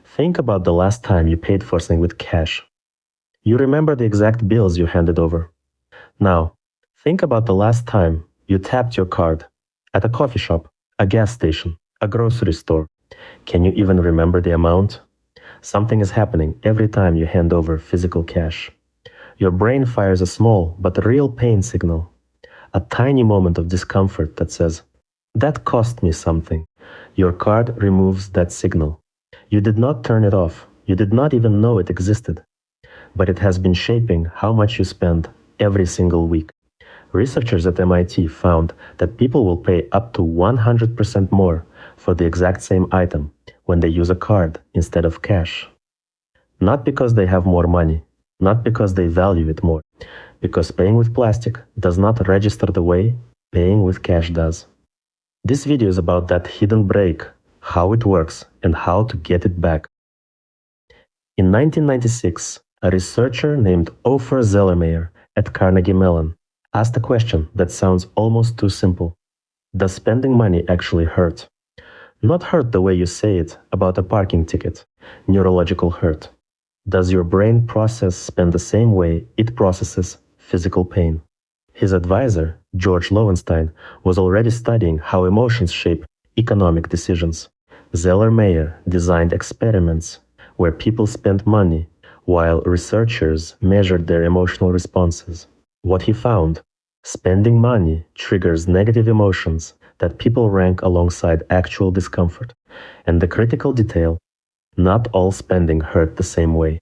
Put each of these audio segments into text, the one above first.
Think about the last time you paid for something with cash. You remember the exact bills you handed over. Now, think about the last time you tapped your card at a coffee shop, a gas station, a grocery store. Can you even remember the amount? Something is happening every time you hand over physical cash. Your brain fires a small but real pain signal, a tiny moment of discomfort that says, "That cost me something." Your card removes that signal. You did not turn it off. You did not even know it existed. But it has been shaping how much you spend every single week. Researchers at MIT found that people will pay up to 100% more for the exact same item when they use a card instead of cash. Not because they have more money, not because they value it more, because paying with plastic does not register the way paying with cash does. This video is about that hidden break, how it works, and how to get it back. In 1996, a researcher named Ofer Zellermeyer at Carnegie Mellon asked a question that sounds almost too simple. Does spending money actually hurt? Not hurt the way you say it about a parking ticket, neurological hurt. Does your brain process spend the same way it processes physical pain? His advisor, George Lowenstein, was already studying how emotions shape economic decisions. Zellermeyer designed experiments where people spent money while researchers measured their emotional responses. What he found: spending money triggers negative emotions that people rank alongside actual discomfort. And the critical detail: not all spending hurt the same way.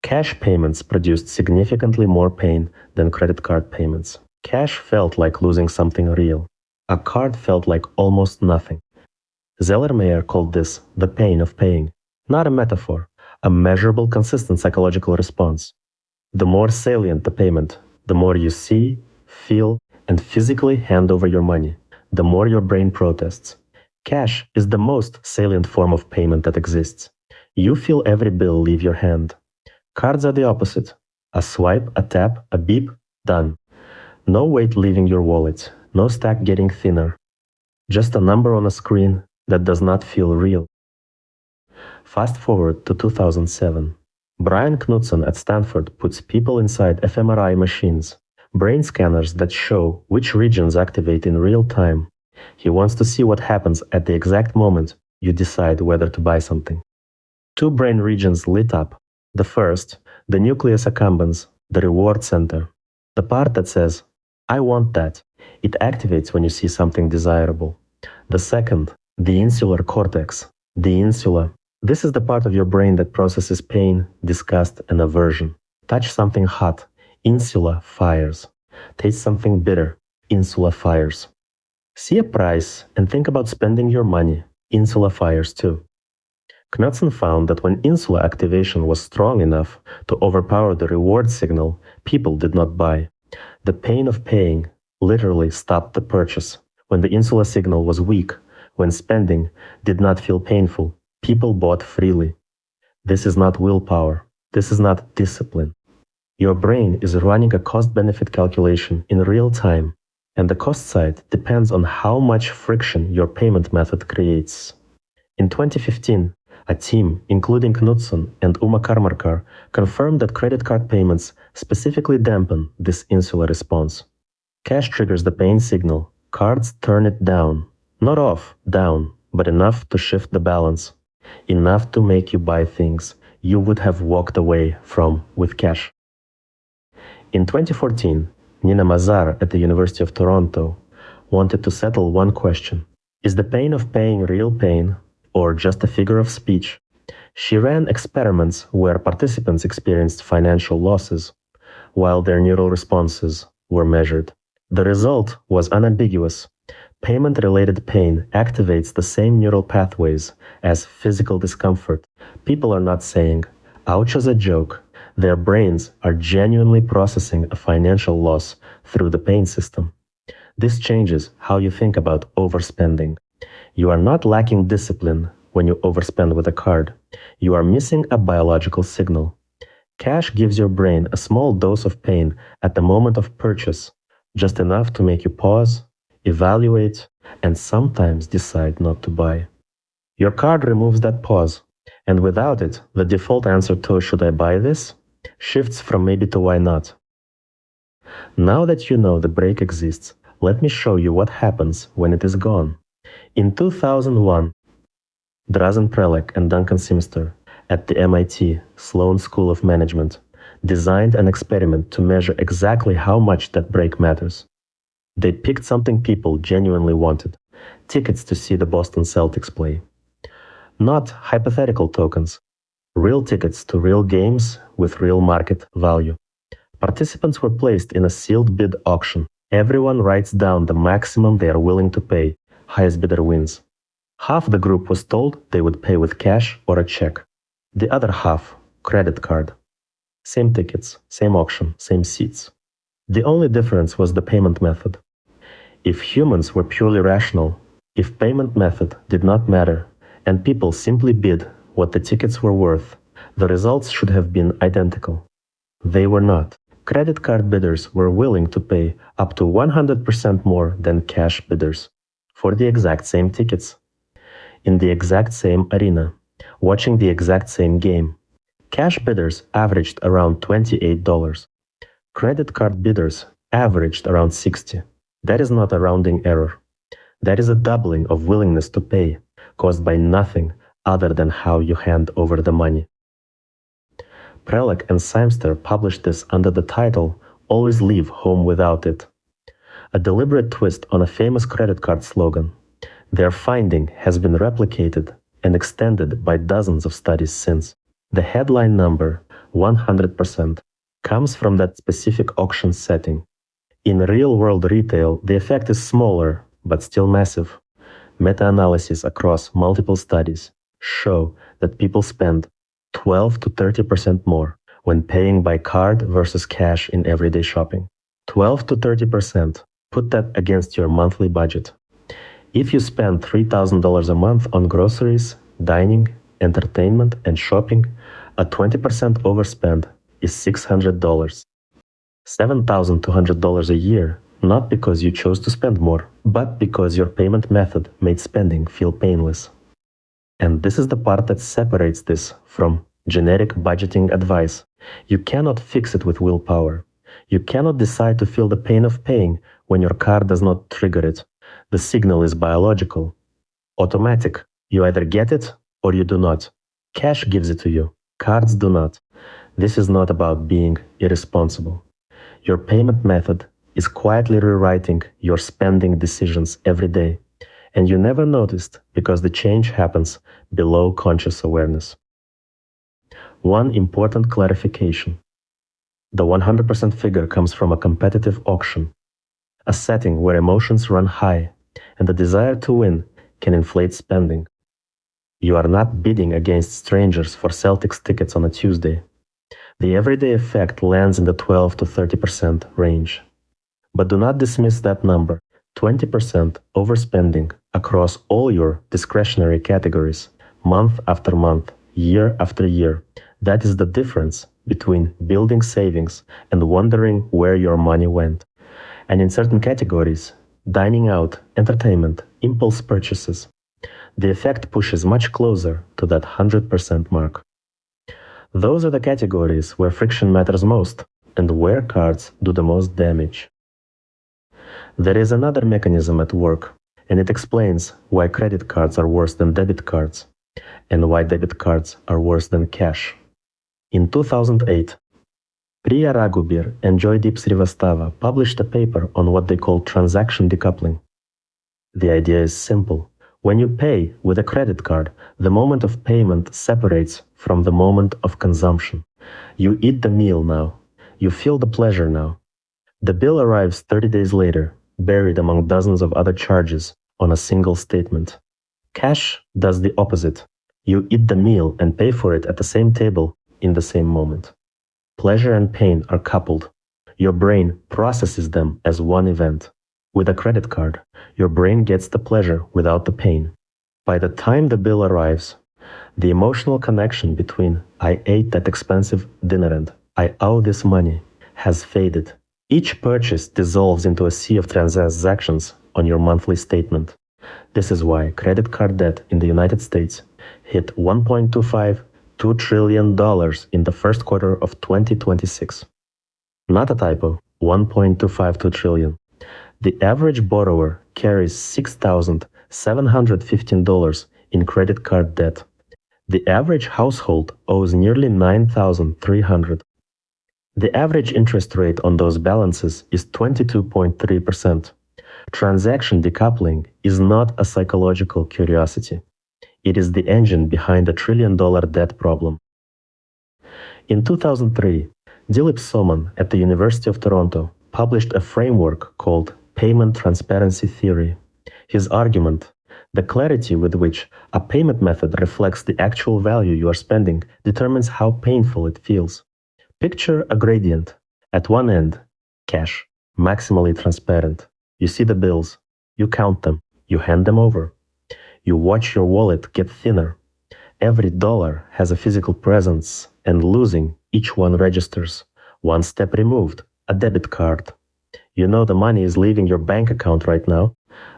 Cash payments produced significantly more pain than credit card payments. Cash felt like losing something real. A card felt like almost nothing. Zellermeyer called this the pain of paying, not a metaphor, a measurable, consistent psychological response. The more salient the payment, the more you see, feel, and physically hand over your money, the more your brain protests. Cash is the most salient form of payment that exists. You feel every bill leave your hand. Cards are the opposite. A swipe, a tap, a beep, done. No weight leaving your wallet, no stack getting thinner. Just a number on a screen that does not feel real. Fast forward to 2007. Brian Knudson at Stanford puts people inside fMRI machines, brain scanners that show which regions activate in real time. He wants to see what happens at the exact moment you decide whether to buy something. Two brain regions lit up. The first, the nucleus accumbens, the reward center. The part that says, "I want that." It activates when you see something desirable. The second, the insular cortex, the insula. This is the part of your brain that processes pain, disgust, and aversion. Touch something hot, insula fires. Taste something bitter, insula fires. See a price and think about spending your money, insula fires too. Knudsen found that when insula activation was strong enough to overpower the reward signal, people did not buy. The pain of paying literally stopped the purchase. When the insula signal was weak, when spending did not feel painful, people bought freely. This is not willpower. This is not discipline. Your brain is running a cost-benefit calculation in real time, and the cost side depends on how much friction your payment method creates. In 2015, a team, including Knudsen and Uma Karmarkar, confirmed that credit card payments specifically dampen this insular response. Cash triggers the pain signal. Cards turn it down. Not off, down, but enough to shift the balance. Enough to make you buy things you would have walked away from with cash. In 2014, Nina Mazar at the University of Toronto wanted to settle one question: is the pain of paying real pain, or just a figure of speech? She ran experiments where participants experienced financial losses, while their neural responses were measured. The result was unambiguous. Payment-related pain activates the same neural pathways as physical discomfort. People are not saying, "ouch" as a joke. Their brains are genuinely processing a financial loss through the pain system. This changes how you think about overspending. You are not lacking discipline when you overspend with a card. You are missing a biological signal. Cash gives your brain a small dose of pain at the moment of purchase, just enough to make you pause, evaluate, and sometimes decide not to buy. Your card removes that pause, And without it, the default answer to should I buy this shifts from maybe to why not. Now that you know the break exists, let me show you what happens when it is gone. In 2001, Drazen Prelec and Duncan Simster at the MIT Sloan School of Management designed an experiment to measure exactly how much that break matters. They picked something people genuinely wanted, tickets to see the Boston Celtics play. Not hypothetical tokens, real tickets to real games with real market value. Participants were placed in a sealed bid auction. Everyone writes down the maximum they are willing to pay. Highest bidder wins. Half the group was told they would pay with cash or a check. The other half, credit card. Same tickets, same auction, same seats. The only difference was the payment method. If humans were purely rational, if payment method did not matter, and people simply bid what the tickets were worth, the results should have been identical. They were not. Credit card bidders were willing to pay up to 100% more than cash bidders for the exact same tickets, in the exact same arena, watching the exact same game. Cash bidders averaged around $28. Credit card bidders averaged around $60. That is not a rounding error. That is a doubling of willingness to pay, caused by nothing other than how you hand over the money. Prelec and Simster published this under the title "Always Leave Home Without It," a deliberate twist on a famous credit card slogan. Their finding has been replicated and extended by dozens of studies since. The headline number, 100%, comes from that specific auction setting. In real-world retail, the effect is smaller, but still massive. Meta-analyses across multiple studies show that people spend 12 to 30% more when paying by card versus cash in everyday shopping. 12 to 30%. Put that against your monthly budget. If you spend $3,000 a month on groceries, dining, entertainment, and shopping, a 20% overspend is $600. $7,200 a year, not because you chose to spend more, but because your payment method made spending feel painless. And this is the part that separates this from generic budgeting advice. You cannot fix it with willpower. You cannot decide to feel the pain of paying when your card does not trigger it. The signal is biological, automatic. You either get it or you do not. Cash gives it to you. Cards do not. This is not about being irresponsible. Your payment method is quietly rewriting your spending decisions every day, and you never noticed because the change happens below conscious awareness. One important clarification. The 100% figure comes from a competitive auction, a setting where emotions run high and the desire to win can inflate spending. You are not bidding against strangers for Celtics tickets on a Tuesday. The everyday effect lands in the 12 to 30% range. But do not dismiss that number. 20% overspending across all your discretionary categories, month after month, year after year. That is the difference between building savings and wondering where your money went. And in certain categories, dining out, entertainment, impulse purchases, the effect pushes much closer to that 100% mark. Those are the categories where friction matters most and where cards do the most damage. There is another mechanism at work, and it explains why credit cards are worse than debit cards and why debit cards are worse than cash. In 2008, Priya Raghubir and Joydeep Srivastava published a paper on what they call transaction decoupling. The idea is simple. When you pay with a credit card, the moment of payment separates from the moment of consumption. You eat the meal now. You feel the pleasure now. The bill arrives 30 days later, buried among dozens of other charges on a single statement. Cash does the opposite. You eat the meal and pay for it at the same table in the same moment. Pleasure and pain are coupled. Your brain processes them as one event. With a credit card, your brain gets the pleasure without the pain. By the time the bill arrives, the emotional connection between "I ate that expensive dinner and I owe this money" has faded. Each purchase dissolves into a sea of transactions on your monthly statement. This is why credit card debt in the United States hit $1.25 trillion in the first quarter of 2026. Not a typo, $1.252 trillion. The average borrower carries $6,715 in credit card debt. The average household owes nearly $9,300. The average interest rate on those balances is 22.3%. Transaction decoupling is not a psychological curiosity. It is the engine behind the trillion-dollar debt problem. In 2003, Dilip Soman at the University of Toronto published a framework called Payment Transparency Theory. His argument, the clarity with which a payment method reflects the actual value you are spending, determines how painful it feels. Picture a gradient. At one end, cash, maximally transparent. You see the bills, you count them, you hand them over. You watch your wallet get thinner. Every dollar has a physical presence, and losing each one registers. One step removed, a debit card. You know the money is leaving your bank account right now,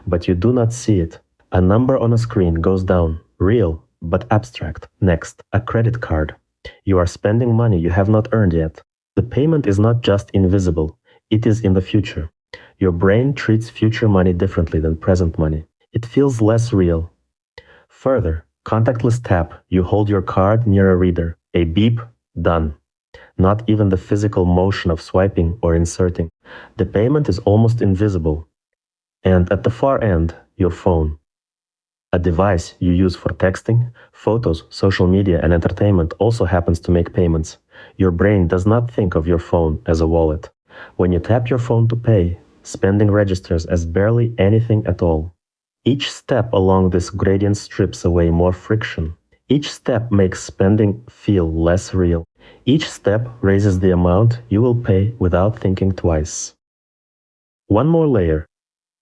but you do not see it. A number on a screen goes down, real, but abstract. Next, a credit card. You are spending money you have not earned yet. The payment is not just invisible, it is in the future. Your brain treats future money differently than present money. It feels less real. Further, contactless tap, you hold your card near a reader. A beep, done. Not even the physical motion of swiping or inserting. The payment is almost invisible. And at the far end, your phone. A device you use for texting, photos, social media, and entertainment also happens to make payments. Your brain does not think of your phone as a wallet. When you tap your phone to pay, spending registers as barely anything at all. Each step along this gradient strips away more friction. Each step makes spending feel less real. Each step raises the amount you will pay without thinking twice. One more layer.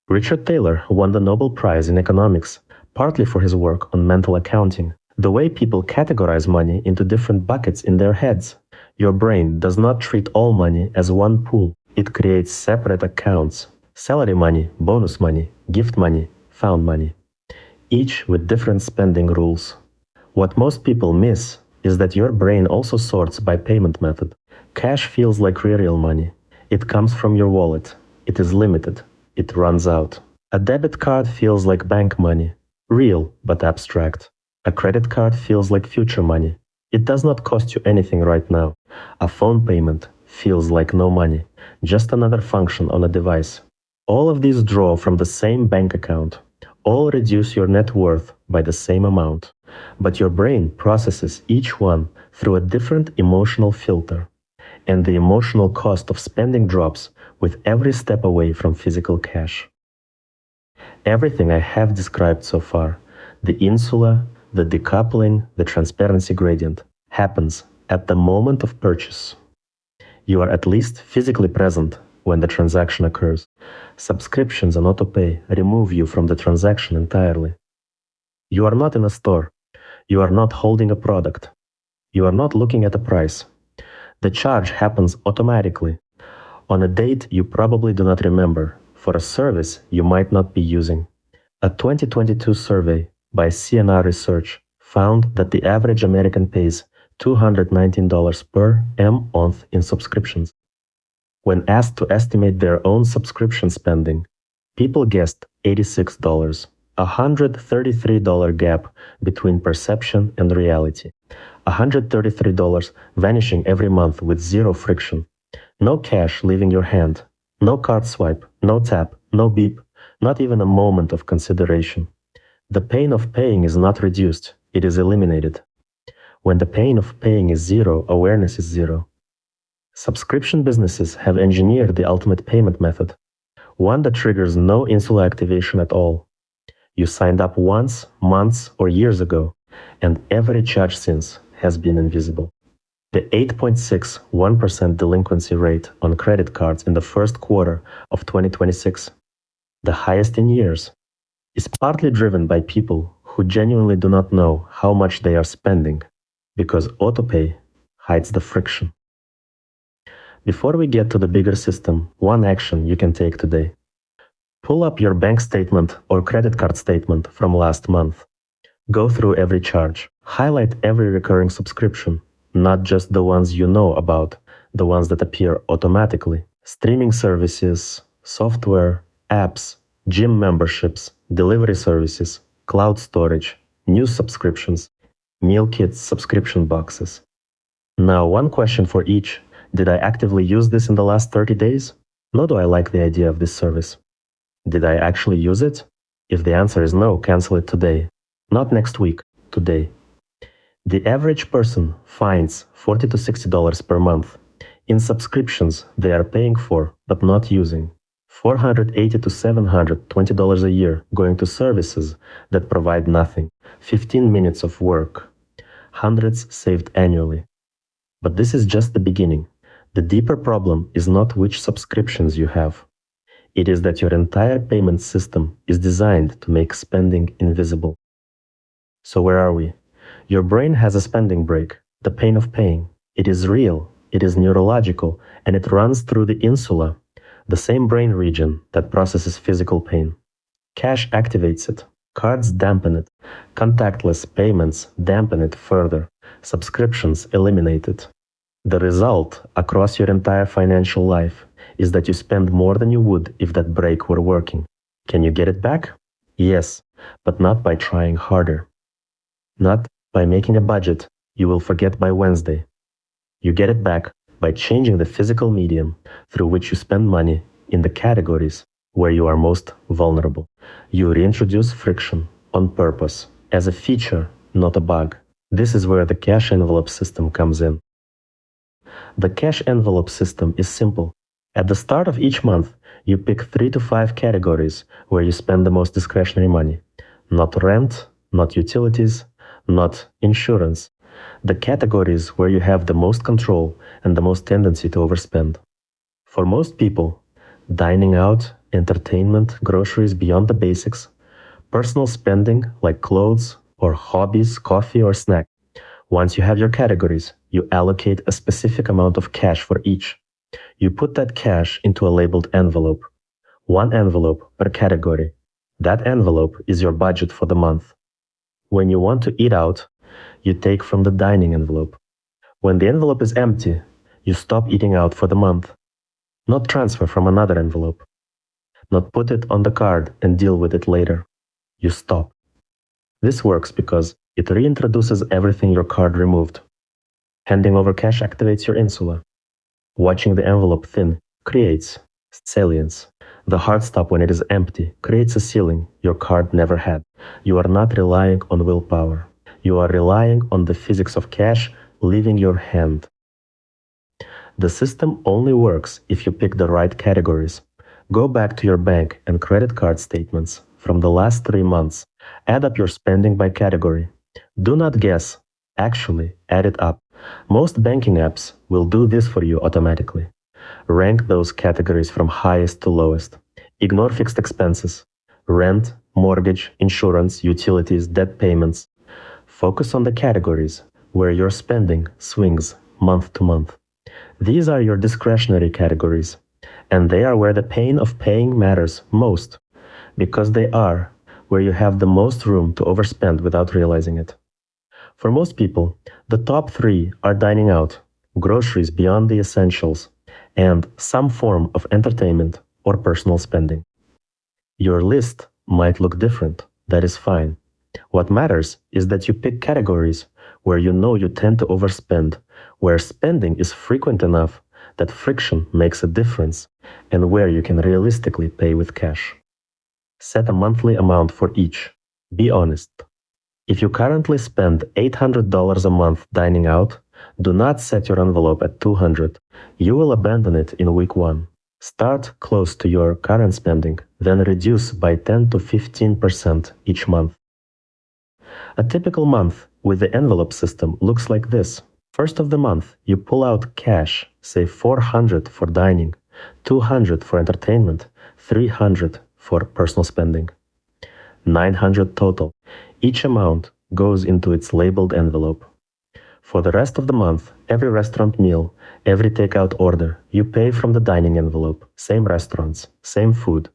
Richard Taylor won the Nobel Prize in economics, partly for his work on mental accounting, the way people categorize money into different buckets in their heads. Your brain does not treat all money as one pool. It creates separate accounts: salary money, bonus money, gift money, found money, each with different spending rules. What most people miss is that your brain also sorts by payment method. Cash feels like real money. It comes from your wallet. It is limited. It runs out. A debit card feels like bank money. Real, but abstract. A credit card feels like future money. It does not cost you anything right now. A phone payment feels like no money, just another function on a device. All of these draw from the same bank account. All reduce your net worth by the same amount. But your brain processes each one through a different emotional filter. And the emotional cost of spending drops with every step away from physical cash. Everything I have described so far, the insula, the decoupling, the transparency gradient, happens at the moment of purchase. You are at least physically present when the transaction occurs. Subscriptions and autopay remove you from the transaction entirely. You are not in a store. You are not holding a product. You are not looking at a price. The charge happens automatically, on a date you probably do not remember, for a service you might not be using. A 2022 survey by CNR Research found that the average American pays $219 per month in subscriptions. When asked to estimate their own subscription spending, people guessed $86, a $133 gap between perception and reality. $133 vanishing every month with zero friction. No cash leaving your hand. No card swipe, no tap, no beep, not even a moment of consideration. The pain of paying is not reduced, it is eliminated. When the pain of paying is zero, awareness is zero. Subscription businesses have engineered the ultimate payment method, one that triggers no insula activation at all. You signed up once, months, or years ago, and every charge since has been invisible. The 8.61% delinquency rate on credit cards in the first quarter of 2026, the highest in years, is partly driven by people who genuinely do not know how much they are spending, because autopay hides the friction. Before we get to the bigger system, one action you can take today. Pull up your bank statement or credit card statement from last month. Go through every charge. Highlight every recurring subscription, not just the ones you know about, the ones that appear automatically. Streaming services, software, apps, gym memberships, delivery services, cloud storage, news subscriptions, meal kits, subscription boxes. Now, one question for each. Did I actively use this in the last 30 days? No, do I like the idea of this service? Did I actually use it? If the answer is no, cancel it today. Not next week, today. The average person finds $40 to $60 per month in subscriptions they are paying for but not using. $480 to $720 a year going to services that provide nothing. 15 minutes of work. Hundreds saved annually. But this is just the beginning. The deeper problem is not which subscriptions you have. It is that your entire payment system is designed to make spending invisible. So where are we? Your brain has a spending break, the pain of paying. It is real, it is neurological, and it runs through the insula, the same brain region that processes physical pain. Cash activates it. Cards dampen it. Contactless payments dampen it further. Subscriptions eliminate it. The result across your entire financial life is that you spend more than you would if that break were working. Can you get it back? Yes, but not by trying harder. Not by making a budget you will forget by Wednesday. You get it back by changing the physical medium through which you spend money in the categories where you are most vulnerable. You reintroduce friction on purpose as a feature, not a bug. This is where the cash envelope system comes in. The cash envelope system is simple. At the start of each month, you pick 3 to 5 categories where you spend the most discretionary money. Not rent, not utilities, not insurance. The categories where you have the most control and the most tendency to overspend. For most people, dining out, entertainment, groceries beyond the basics, personal spending like clothes or hobbies, coffee or snack. Once you have your categories, you allocate a specific amount of cash for each. You put that cash into a labeled envelope. One envelope per category. That envelope is your budget for the month. When you want to eat out, you take from the dining envelope. When the envelope is empty, you stop eating out for the month. Not transfer from another envelope. Not put it on the card and deal with it later. You stop. This works because it reintroduces everything your card removed. Handing over cash activates your insula. Watching the envelope thin creates salience. The hard stop when it is empty creates a ceiling your card never had. You are not relying on willpower. You are relying on the physics of cash leaving your hand. The system only works if you pick the right categories. Go back to your bank and credit card statements from the last 3 months. Add up your spending by category. Do not guess. Actually, add it up. Most banking apps will do this for you automatically. Rank those categories from highest to lowest. Ignore fixed expenses. Rent, mortgage, insurance, utilities, debt payments. Focus on the categories where your spending swings month to month. These are your discretionary categories, and they are where the pain of paying matters most, because they are where you have the most room to overspend without realizing it. For most people, the top 3 are dining out, groceries beyond the essentials, and some form of entertainment or personal spending. Your list might look different. That is fine. What matters is that you pick categories where you know you tend to overspend, where spending is frequent enough that friction makes a difference, and where you can realistically pay with cash. Set a monthly amount for each. Be honest. If you currently spend $800 a month dining out, do not set your envelope at $200. You will abandon it in week 1. Start close to your current spending, then reduce by 10 to 15% each month. A typical month with the envelope system looks like this. First of the month, you pull out cash, say $400 for dining, $200 for entertainment, $300 for personal spending. $900 total. Each amount goes into its labeled envelope. For the rest of the month, every restaurant meal, every takeout order, you pay from the dining envelope. Same restaurants, same food.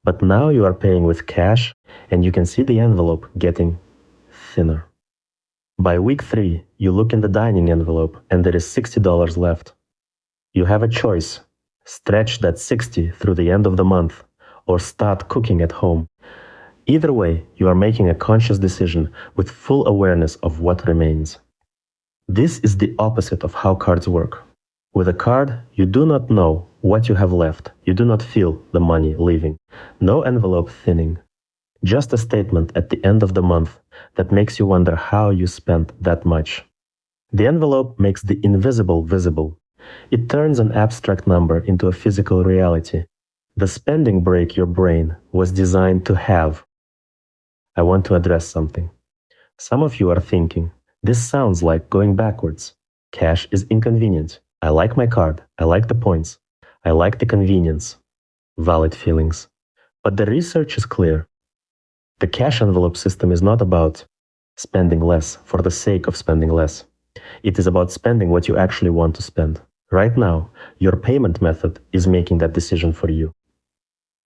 But now you are paying with cash, and you can see the envelope getting thinner. By week 3, you look in the dining envelope and there is $60 left. You have a choice. Stretch that 60 through the end of the month or start cooking at home. Either way, you are making a conscious decision with full awareness of what remains. This is the opposite of how cards work. With a card, you do not know what you have left. You do not feel the money leaving. No envelope thinning. Just a statement at the end of the month that makes you wonder how you spent that much. The envelope makes the invisible visible. It turns an abstract number into a physical reality. The spending break your brain was designed to have. I want to address something. Some of you are thinking, this sounds like going backwards. Cash is inconvenient. I like my card. I like the points. I like the convenience. Valid feelings. But the research is clear. The cash envelope system is not about spending less for the sake of spending less. It is about spending what you actually want to spend. Right now, your payment method is making that decision for you.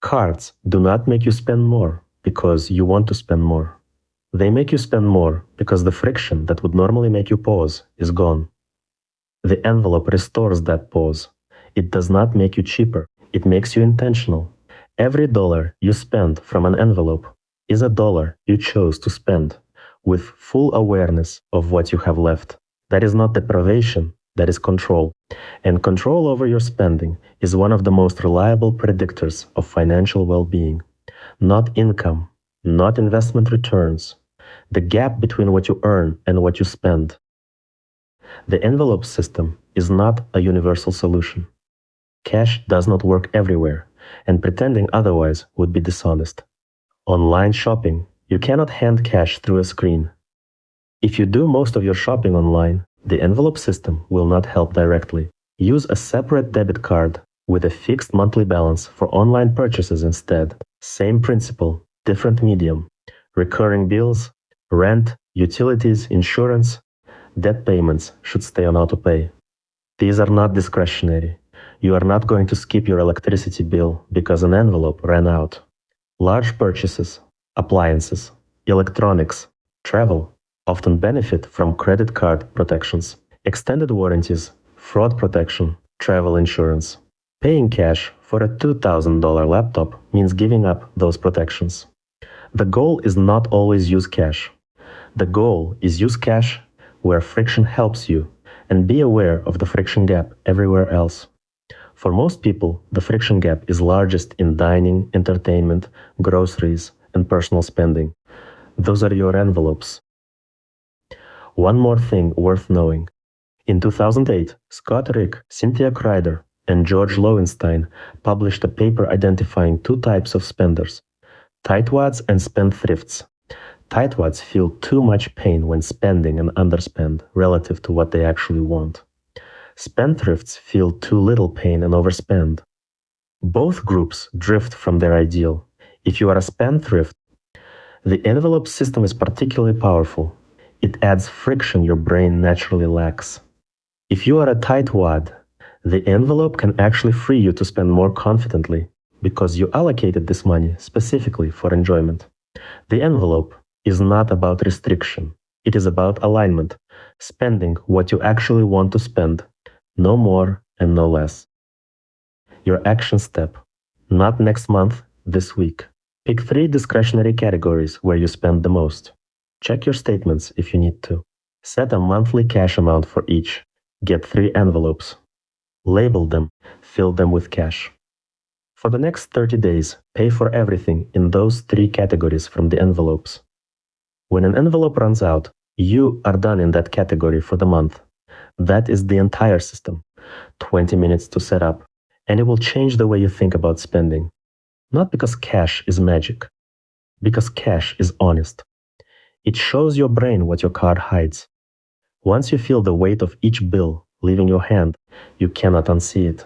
Cards do not make you spend more because you want to spend more. They make you spend more because the friction that would normally make you pause is gone. The envelope restores that pause. It does not make you cheaper. It makes you intentional. Every dollar you spend from an envelope is a dollar you chose to spend with full awareness of what you have left. That is not deprivation, that is control. And control over your spending is one of the most reliable predictors of financial well-being. Not income, not investment returns, the gap between what you earn and what you spend. The envelope system is not a universal solution. Cash does not work everywhere, and pretending otherwise would be dishonest. Online shopping, you cannot hand cash through a screen. If you do most of your shopping online, the envelope system will not help directly. Use a separate debit card with a fixed monthly balance for online purchases instead. Same principle, different medium. Recurring bills, rent, utilities, insurance, debt payments should stay on autopay. These are not discretionary. You are not going to skip your electricity bill because an envelope ran out. Large purchases, appliances, electronics, travel often benefit from credit card protections, extended warranties, fraud protection, travel insurance. Paying cash for a $2,000 laptop means giving up those protections. The goal is not always use cash. The goal is use cash where friction helps you and be aware of the friction gap everywhere else. For most people, the friction gap is largest in dining, entertainment, groceries, and personal spending. Those are your envelopes. One more thing worth knowing. In 2008, Scott Rick, Cynthia Kreider, and George Lowenstein published a paper identifying two types of spenders, tightwads and spendthrifts. Tightwads feel too much pain when spending and underspend relative to what they actually want. Spendthrifts feel too little pain and overspend. Both groups drift from their ideal. If you are a spendthrift, the envelope system is particularly powerful. It adds friction your brain naturally lacks. If you are a tightwad, the envelope can actually free you to spend more confidently because you allocated this money specifically for enjoyment. The envelope is not about restriction. It is about alignment, spending what you actually want to spend, no more and no less. Your action step, not next month, this week. Pick 3 discretionary categories where you spend the most. Check your statements if you need to. Set a monthly cash amount for each. Get 3 envelopes. Label them, fill them with cash. For the next 30 days, pay for everything in those 3 categories from the envelopes. When an envelope runs out, you are done in that category for the month. That is the entire system. 20 minutes to set up, and it will change the way you think about spending. Not because cash is magic, because cash is honest. It shows your brain what your card hides. Once you feel the weight of each bill leaving your hand, you cannot unsee it.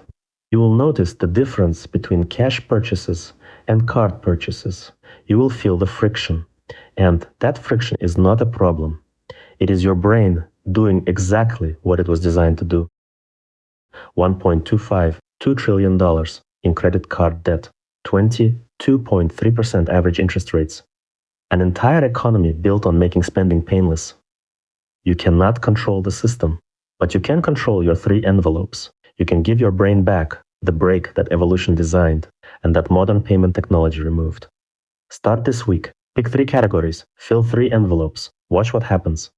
You will notice the difference between cash purchases and card purchases. You will feel the friction. And that friction is not a problem. It is your brain doing exactly what it was designed to do. $1.2 trillion in credit card debt, 22.3% average interest rates. An entire economy built on making spending painless. You cannot control the system, but you can control your three envelopes. You can give your brain back the break that evolution designed and that modern payment technology removed. Start this week. Pick 3 categories, fill 3 envelopes, watch what happens.